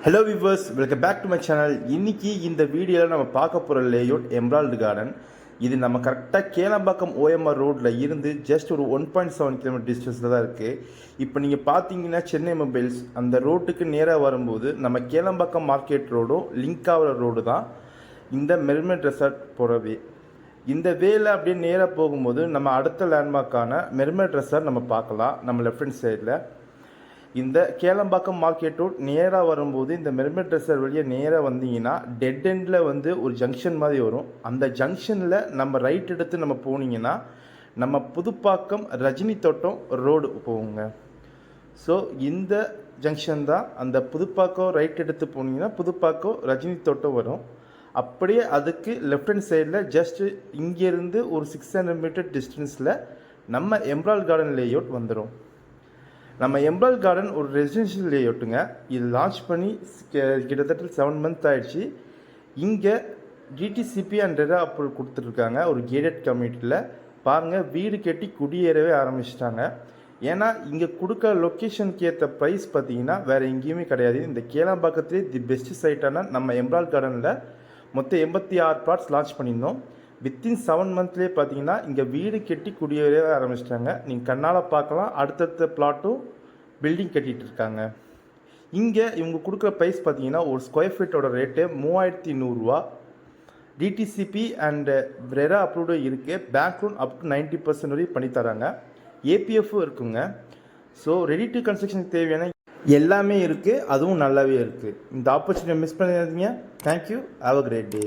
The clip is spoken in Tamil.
Hello viewers, welcome back to my channel. இன்னைக்கு இந்த வீடியோவில் நம்ம பார்க்க போகிற லேஅவுட் எம்ரால்டு கார்டன். இது நம்ம கரெக்டாக கேளம்பாக்கம் ஓஎம்ஆர் ரோட்டில் இருந்து ஜஸ்ட் ஒரு 1.7 கிலோமீட்டர் டிஸ்டன்ஸில் தான் இருக்குது. இப்போ நீங்கள் பார்த்தீங்கன்னா சென்னை மொபைல்ஸ் அந்த ரோட்டுக்கு நேராக வரும்போது நம்ம கேளம்பாக்கம் மார்க்கெட் ரோடும் லிங்க் ஆகிற ரோடு தான் இந்த மெர்மெட் ரெசார்ட் போகிறவே. இந்த வேலை அப்படியே நேராக போகும்போது நம்ம அடுத்த லேண்ட்மார்க்கான மெர்மெட் ரெசார்ட் நம்ம பார்க்கலாம். நம்ம லெஃப்ட் ஹேண்ட் சைடில் இந்த கேளம்பாக்கம் மார்க்கெட் ரோட் நேராக வரும்போது இந்த மெர்மெட் ரெசார்ட் வழியாக நேராக வந்தீங்கன்னா டெட் எண்டில் வந்து ஒரு ஜங்ஷன் மாதிரி வரும். அந்த ஜங்ஷனில் நம்ம ரைட் எடுத்து நம்ம போனீங்கன்னா நம்ம புதுப்பாக்கம் ரஜினி தோட்டம் ரோடு போவோங்க. ஸோ இந்த ஜங்ஷன் தான் அந்த புதுப்பாக்கம் ரைட் எடுத்து போனீங்கன்னா புதுப்பாக்கம் ரஜினி தோட்டம் வரும். அப்படியே அதுக்கு லெஃப்ட் ஹேண்ட் சைடில் ஜஸ்ட்டு இங்கேருந்து ஒரு 600 மீட்டர் டிஸ்டன்ஸில் நம்ம எம்ரால்டு கார்டன் லேஅவுட் வந்துடும். நம்ம எம்ரால்டு கார்டன் ஒரு ரெசிடென்ஷியல் லேஅவுட்டுங்க. இது லான்ச் பண்ணி கிட்டத்தட்ட 7 மந்த் ஆகிடுச்சு. இங்கே டிடிசிபி அண்ட் ரெரா அப்ரூவல் கொடுத்துட்ருக்காங்க. ஒரு கேட்டட் கம்யூனிட்டியில் பாருங்கள், வீடு கட்டி குடியேறவே ஆரம்பிச்சிட்டாங்க. ஏன்னா இங்கே கொடுக்குற லொக்கேஷனுக்கு ஏற்ற ப்ரைஸ் பார்த்தீங்கன்னா வேறு எங்கேயுமே கிடையாது. இந்த கேளம்பாக்கத்திலே தி பெஸ்ட் சைட்டான நம்ம எம்ரால்டு கார்டனில் மொத்தம் 86 பிளாட்ஸ் லான்ச் பண்ணியிருந்தோம். வித்தின் 7 மந்த்லேயே பார்த்தீங்கன்னா இங்கே வீடு கட்டி குடியேறவே ஆரம்பிச்சிட்டாங்க. நீங்கள் கண்ணால் பார்க்கலாம், அடுத்தடுத்த பிளாட்டும் பில்டிங் கட்டிகிட்டு இருக்காங்க. இங்கே இவங்க கொடுக்குற ப்ரைஸ் பார்த்தீங்கன்னா ஒரு ஸ்கொயர் ஃபீட்டோட ரேட்டு 3100 ரூபா. டிடிசிபி அண்ட் ரெரா அப்ரூவ்டு இருக்குது. பேங்க் லோன் அப் டு 90% வரையும் பண்ணித்தராங்க. ஏபிஎஃப்பும் இருக்குங்க. ஸோ ரெடி டு கன்ஸ்ட்ரக்ஷனுக்கு தேவையான எல்லாமே இருக்குது, அதுவும் நல்லாவே இருக்குது. இந்த ஆப்பர்ச்சுனிட்டியை மிஸ் பண்ணிடாதீங்க. Thank you. Have a great day.